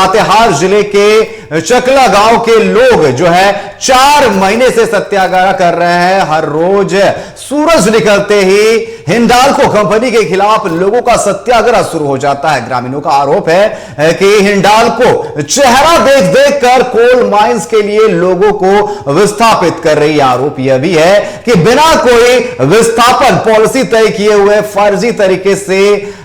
लातेहार जिले के चकला गांव के लोग जो है 4 महीने से सत्याग्रह कर रहे हैं। हर रोज सूरज निकलते ही हिंडाल्को कंपनी के खिलाफ लोगों का सत्याग्रह शुरू हो जाता है। ग्रामीणों का आरोप है कि हिंडाल्को चेहरा देख देख कर कोल माइंस के लिए लोगों को विस्थापित कर रही है। आरोप यह भी है कि बिना कोई विस्थापन पॉलिसी तय किए हुए फर्जी तरीके से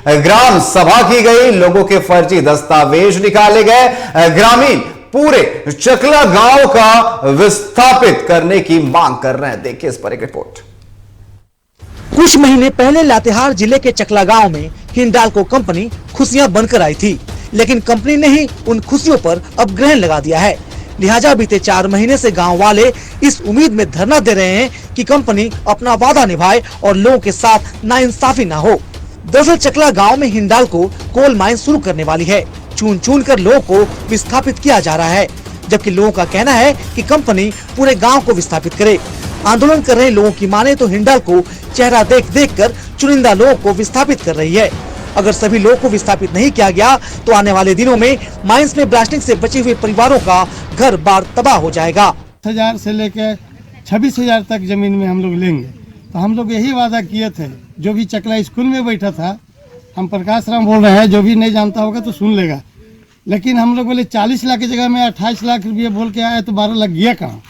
ग्राम सभा की गई, लोगों के फर्जी दस्तावेज निकाले गए। ग्रामीण पूरे चकला गांव का विस्थापित करने की मांग कर रहे हैं। देखिए इस पर एक रिपोर्ट। कुछ महीने पहले लातेहार जिले के चकला गांव में हिंडाल्को कंपनी खुशियां बनकर आई थी, लेकिन कंपनी ने ही उन खुशियों पर अब ग्रहण लगा दिया है। लिहाजा बीते 4 महीने से गांव वाले इस उम्मीद में धरना दे रहे हैं कि कंपनी अपना वादा निभाए और लोगों के साथ नाइंसाफी न हो। दरअसल चकला गांव में हिंडाल्को कोल माइन शुरू करने वाली है। चुन चुन कर लोगों को विस्थापित किया जा रहा है, जबकि लोगों का कहना है कि कंपनी पूरे गांव को विस्थापित करे। आंदोलन कर रहे लोगों की माने तो हिंडाल्को चेहरा देख देख कर चुनिंदा लोगों को विस्थापित कर रही है। अगर सभी लोगों को विस्थापित नहीं किया गया तो आने वाले दिनों में माइंस में ब्लास्टिंग से बचे हुए परिवारों का घर बार तबाह हो जाएगा। 1000 से लेकर 26,000 तक जमीन में हम लोग लेंगे। तो हम लोग यही वादा किए थे। जो भी चकला स्कूल में बैठा था, हम प्रकाश राम बोल रहे हैं, जो भी नहीं जानता होगा तो सुन लेगा। लेकिन हम लोग बोले 40 लाख की जगह में 28 लाख रुपये बोल के आया तो 12 लाख गया कहाँ?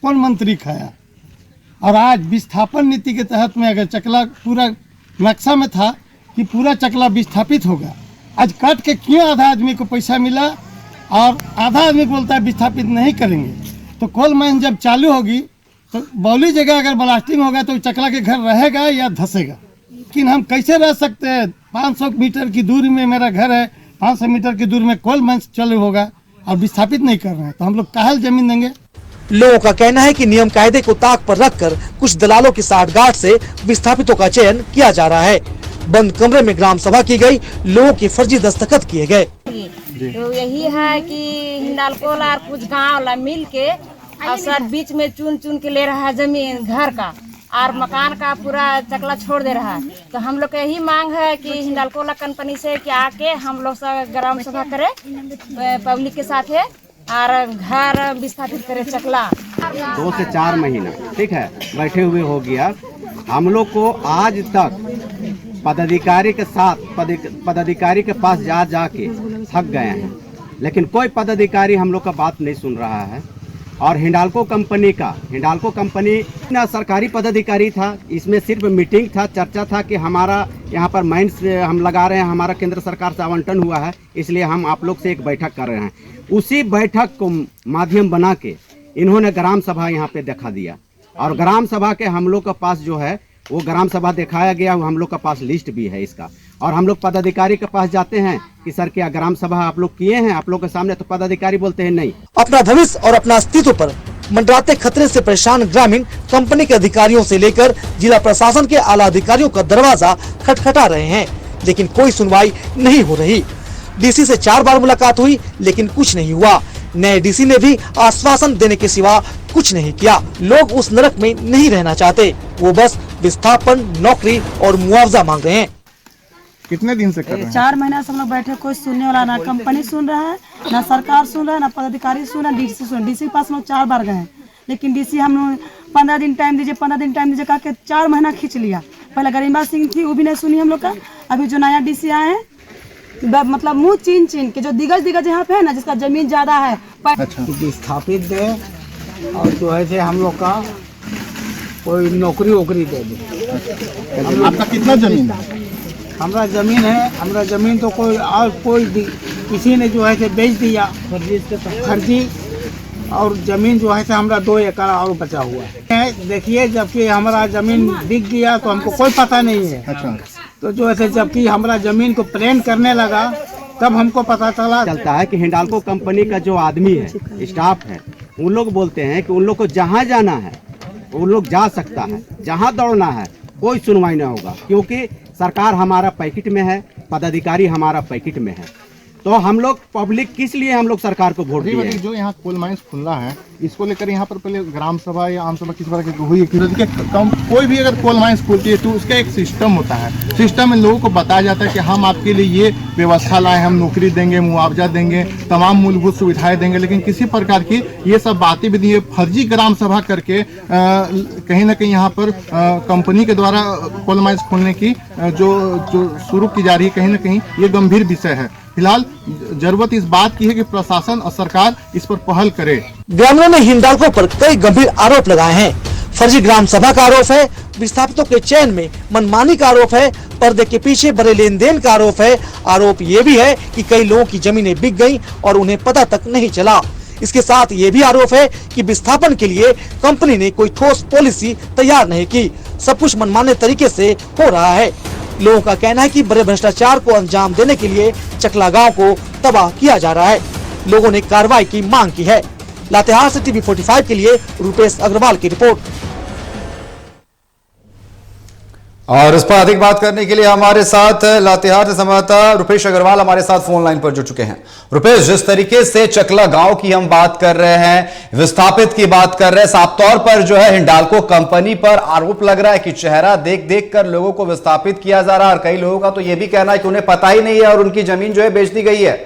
कौन मंत्री खाया? और आज विस्थापन नीति के तहत में अगर चकला पूरा नक्शा में था कि पूरा चकला विस्थापित होगा, आज काट के क्यों आधा आदमी को पैसा मिला और आधा आदमी बोलता है विस्थापित नहीं करेंगे? तो कोल माइन जब चालू होगी तो बौली जगह अगर ब्लास्टिंग होगा तो चकला के घर रहेगा या धसेगा? लेकिन हम कैसे रह सकते हैं? 500 मीटर की दूरी में मेरा घर है, 500 मीटर की दूरी में कोल माइन चालू होगा और विस्थापित नहीं कर रहे हैं, तो हम लोग काहे जमीन देंगे? लोगों का कहना है कि नियम कायदे को ताक पर रखकर कुछ दलालों की साठगांठ से विस्थापितों का चयन किया जा रहा है। बंद कमरे में ग्राम सभा की गई, लोगों के फर्जी दस्तखत किए गए। तो यही है कि हिंडाल्को ला कुछ गाँव ला मिल के और सर बीच में चुन चुन के ले रहा है जमीन घर का और मकान का पूरा चकला छोड़ दे रहा है। तो हम लोग का यही मांग है कि हिंडाल्को ला कंपनी से कि आके हम लोग सब ग्राम सभा करे पब्लिक के साथ है और घर विस्थापित करे चकला। 2 से 4 महीना ठीक है बैठे हुए हो गया। हम लोग को आज तक पदाधिकारी के साथ पदाधिकारी के पास जा के थक गए हैं, लेकिन कोई पदाधिकारी हम लोग का बात नहीं सुन रहा है। और हिंडाल्को कंपनी ना सरकारी पदाधिकारी था, इसमें सिर्फ मीटिंग था, चर्चा था कि हमारा यहाँ पर माइंस हम लगा रहे हैं, हमारा केंद्र सरकार से आवंटन हुआ है, इसलिए हम आप लोग से एक बैठक कर रहे हैं। उसी बैठक को माध्यम बना के इन्होंने ग्राम सभा यहाँ पे दिखा दिया और ग्राम सभा के हम लोग के पास जो है वो ग्राम सभा दिखाया गया, वो हम लोग के पास लिस्ट भी है इसका। और हम लोग पदाधिकारी के पास जाते हैं कि सर क्या ग्राम सभा आप लोग किए हैं आप लोग के सामने, तो पदाधिकारी बोलते हैं नहीं। अपना भविष्य और अपना अस्तित्व पर मंडराते खतरे से परेशान ग्रामीण कंपनी के अधिकारियों से लेकर जिला प्रशासन के आला अधिकारियों का दरवाजा खटखटा रहे हैं, लेकिन कोई सुनवाई नहीं हो रही। डीसी से 4 बार मुलाकात हुई लेकिन कुछ नहीं हुआ। नए डीसी ने भी आश्वासन देने के सिवा कुछ नहीं किया। लोग उस नरक में नहीं रहना चाहते, वो बस विस्थापन, नौकरी और मुआवजा मांग रहे हैं। कितने दिन से कर रहे हैं? 4 महीना से हम लोग बैठे, कोई सुनने वाला ना कंपनी सुन रहा है, ना सरकार सुन रहा है, ना पदाधिकारी सुन रहा है, डीसी सुन। डीसी के पास हम लोग 4 बार गए हैं, लेकिन डीसी हम लोग 15 दिन टाइम दीजिए 15 दिन टाइम दीजिए कहा के 4 महीना खींच लिया। पहले गरिमा सिंह थी, वो भी नहीं सुनी हम लोग का। अभी जो नया डीसी आए हैं मतलब मुँह चीन के जो दिग्गज यहाँ पे है ना, जिसका जमीन ज्यादा है विस्थापित दे और जो है हम लोग का कोई नौकरी वोकरी दे दे। आपका कितना जमीन है? हमारा जमीन तो कोई किसी ने जो है बेच दिया फर्जी, और जमीन जो है हमारा 2 एकड़ और बचा हुआ है। देखिए जबकि हमारा जमीन बिक गया तो हमको कोई पता नहीं है। अच्छा। तो जो है जबकि हमारा जमीन को प्लेन करने लगा तब हमको पता चलता है कि हिंडाल्को कंपनी का जो आदमी है, स्टाफ है, उन लोग बोलते हैं कि उन लोग को जहाँ जाना है उन लोग जा सकता है, जहाँ दौड़ना है कोई सुनवाई नहीं होगा, क्योंकि सरकार हमारा पैकेट में है, पदाधिकारी हमारा पैकेट में है। तो हम लोग पब्लिक किस लिए हम लोग सरकार को वोट दिए? जो यहाँ कोल माइंस खुला है इसको लेकर यहाँ पर पहले ग्राम सभा या आम सभा किसी तरह की हुई है? कोई भी अगर कोल माइंस खुलती है तो उसका एक सिस्टम होता है, सिस्टम में लोगों को बताया जाता है कि हम आपके लिए ये व्यवस्था लाए, हम नौकरी देंगे, मुआवजा देंगे, तमाम मूलभूत सुविधाएं देंगे, लेकिन किसी प्रकार की ये सब बातें भी नहीं है। फर्जी ग्राम सभा करके कहीं ना कहीं यहाँ पर कंपनी के द्वारा कोल माइंस खोलने की जो शुरू की जा रही है, कहीं ना कहीं ये गंभीर विषय है। फिलहाल जरूरत इस बात की है कि प्रशासन और सरकार इस पर पहल करे। ग्रामीणों ने हिंडाल्को पर कई गंभीर आरोप लगाए हैं। फर्जी ग्राम सभा का आरोप है, विस्थापितों के चयन में मनमानी का आरोप है, पर्दे के पीछे बड़े लेन देन का आरोप है। आरोप ये भी है कि कई लोगों की जमीनें बिक गईं और उन्हें पता तक नहीं चला। इसके साथ ये भी आरोप है कि विस्थापन के लिए कंपनी ने कोई ठोस पॉलिसी तैयार नहीं की, सब कुछ मनमाने तरीके से हो रहा है। लोगों का कहना है कि बड़े भ्रष्टाचार को अंजाम देने के लिए चकला गांव को तबाह किया जा रहा है। लोगों ने कार्रवाई की मांग की है। लातेहार से टीवी 45 के लिए रुपेश अग्रवाल की रिपोर्ट। और इस पर अधिक बात करने के लिए हमारे साथ लातेहार से संवाददाता रुपेश अग्रवाल हमारे साथ फोन लाइन पर जुड़ चुके हैं। रुपेश, जिस तरीके से चकला गांव की हम बात कर रहे हैं, विस्थापित की बात कर रहे हैं, साफ तौर पर जो है हिंडाल्को कंपनी पर आरोप लग रहा है कि चेहरा देख देख कर लोगों को विस्थापित किया जा रहा है, और कई लोगों का तो यह भी कहना है कि उन्हें पता ही नहीं है और उनकी जमीन जो है बेच दी गई है।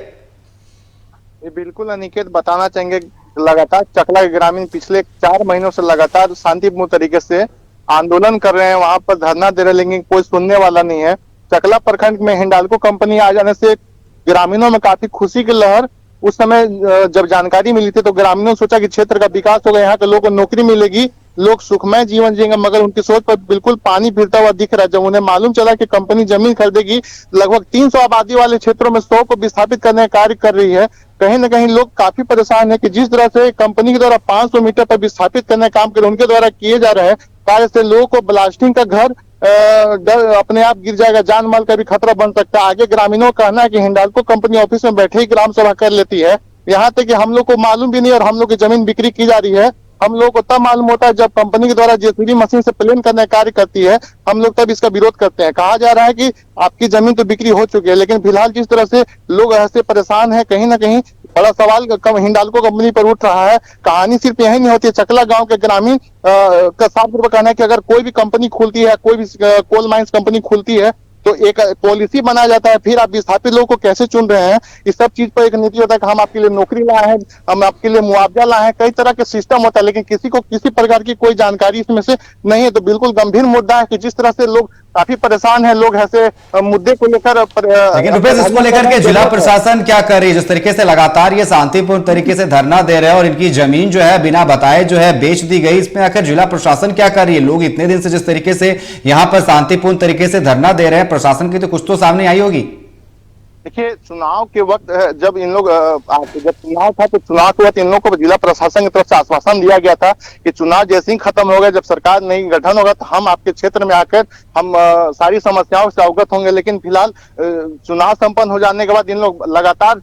ये बिल्कुल अनिकेत, बताना चाहेंगे लगातार चकला के ग्रामीण पिछले 4 महीनों से लगातार शांतिपूर्ण तरीके से आंदोलन कर रहे हैं, वहां पर धरना दे रहे हैं, लेकिन कोई सुनने वाला नहीं है। चकला प्रखंड में हिंडाल्को कंपनी आ जाने से ग्रामीणों में काफी खुशी की लहर उस समय जब जानकारी मिली थी तो ग्रामीणों ने सोचा कि क्षेत्र का विकास होगा, यहाँ के लोगों को नौकरी मिलेगी, लोग सुखमय जीवन जिएंगे, मगर उनकी सोच पर बिल्कुल पानी फिरता हुआ दिख रहा है। जब उन्हें मालूम चला कि कंपनी जमीन खरीदेगी, लगभग 300 आबादी वाले क्षेत्रों में 100 को विस्थापित करने का कार्य कर रही है, कहीं ना कहीं लोग काफी परेशान है कि जिस तरह से कंपनी के द्वारा 500 मीटर पर विस्थापित करने का काम कर उनके द्वारा किए जा रहे हैं कार्य से लोगों को ब्लास्टिंग का घर डर अपने आप गिर जाएगा, जान माल का भी खतरा बन सकता है। आगे ग्रामीणों का कहना है कि हिंडाल्को कंपनी ऑफिस में बैठे ही ग्राम सभा कर लेती है, यहाँ तक कि हम लोग को मालूम भी नहीं और हम लोग की जमीन बिक्री की जा रही है। हम लोग को तब मालूम होता है जब कंपनी के द्वारा जेसीबी मशीन से प्लेन करने का कार्य करती है, हम लोग तब इसका विरोध करते हैं। कहा जा रहा है कि आपकी जमीन तो बिक्री हो चुकी है, लेकिन फिलहाल जिस तरह से लोग ऐसे परेशान हैं, कहीं ना कहीं बड़ा सवाल हिंडाल्को कंपनी पर उठ रहा है। कहानी सिर्फ यही नहीं होती है, चकला गांव के ग्रामीण का साफ तौर पर कहना है कि अगर कोई भी कंपनी खुलती है, कोई भी कोल माइंस कंपनी खुलती है तो एक पॉलिसी बनाया जाता है, फिर आप विस्थापित लोगों को कैसे चुन रहे हैं, इस सब चीज पर एक नीति होता है कि हम आपके लिए नौकरी लाए हैं, हम आपके लिए मुआवजा लाए हैं, कई तरह के सिस्टम होता है, लेकिन किसी को किसी प्रकार की कोई जानकारी इसमें से नहीं है। तो बिल्कुल गंभीर मुद्दा है कि जिस तरह से लोग काफी परेशान है, लोग ऐसे मुद्दे को लेकर। लेकिन रुपेश, इसको लेकर के जिला प्रशासन क्या कर रही है? जिस तरीके से लगातार ये शांतिपूर्ण तरीके से धरना दे रहे हैं और इनकी जमीन जो है बिना बताए जो है बेच दी गई, इसमें आखिर जिला प्रशासन क्या कर रही है? लोग इतने दिन से जिस तरीके से यहाँ पर शांतिपूर्ण तरीके से धरना दे रहे हैं, प्रशासन की तो कुछ तो सामने आई होगी। देखिए, चुनाव के वक्त जब इन लोग जब चुनाव था तो चुनाव के वक्त इन लोगों को जिला प्रशासन की तरफ से आश्वासन दिया गया था कि चुनाव जैसे ही खत्म हो गया, जब सरकार नई गठन होगा तो हम आपके क्षेत्र में आकर हम सारी समस्याओं से अवगत होंगे। लेकिन फिलहाल चुनाव संपन्न हो जाने के बाद इन लोग लगातार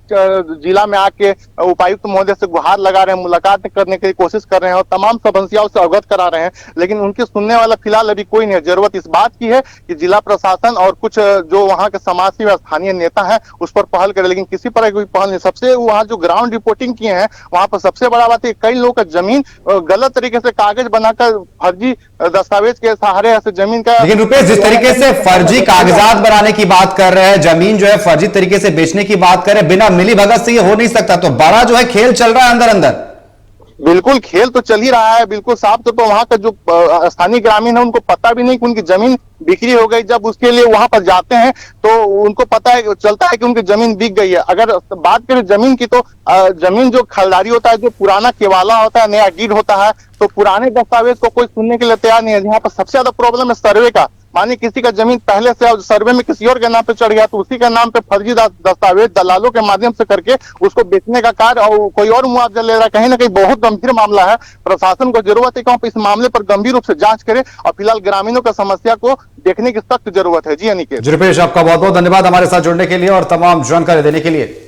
जिला में आके उपायुक्त महोदय से गुहार लगा रहे हैं, मुलाकात करने की कोशिश कर रहे हैं और तमाम समस्याओं से अवगत करा रहे हैं, लेकिन उनके सुनने वाला फिलहाल अभी कोई नहीं है। जरूरत इस बात की है कि जिला प्रशासन और कुछ जो वहाँ के समाजसेवी स्थानीय नेता है उस पर पहल करे, लेकिन किसी पर कोई पहल नहीं। सबसे वहाँ जो ग्राउंड रिपोर्टिंग किए हैं वहाँ पर सबसे बड़ा बात है, कई लोगों का जमीन गलत तरीके से कागज बनाकर फर्जी दस्तावेज के सहारे ऐसे जमीन का। लेकिन रुपेश, जिस तरीके से फर्जी कागजात बनाने की बात कर रहे हैं, जमीन जो है फर्जी तरीके से बेचने की बात कर रहे हैं, बिना मिलीभगत से ये हो नहीं सकता, तो बड़ा जो है खेल चल रहा है अंदर अंदर। बिल्कुल खेल तो चल ही रहा है, बिल्कुल साफ तौर पर वहाँ का जो स्थानीय ग्रामीण है उनको पता भी नहीं कि उनकी जमीन बिक्री हो गई। जब उसके लिए वहां पर जाते हैं तो उनको पता है, चलता है कि उनकी जमीन बिक गई है। अगर बात करें जमीन की तो जमीन जो खरीदारी होता है, जो पुराना केवाला होता है, नया डीड होता है, तो पुराने दस्तावेज को कोई सुनने के लिए तैयार नहीं है। यहाँ पर सबसे ज्यादा प्रॉब्लम है सर्वे का। मानिए किसी का जमीन पहले से सर्वे में किसी और के नाम पे चढ़ गया तो उसी के नाम पे फर्जी दस्तावेज दलालों के माध्यम से करके उसको बेचने का कार्य और कोई और मुआवजा ले रहा है। कहीं ना कहीं बहुत गंभीर मामला है। प्रशासन को जरूरत है कि इस मामले पर गंभीर रूप से जांच करे और फिलहाल ग्रामीणों की समस्या को देखने की सख्त जरूरत है। जी अनिकेत। रुपेश, आपका बहुत बहुत धन्यवाद हमारे साथ जुड़ने के लिए और तमाम जानकारी देने के लिए।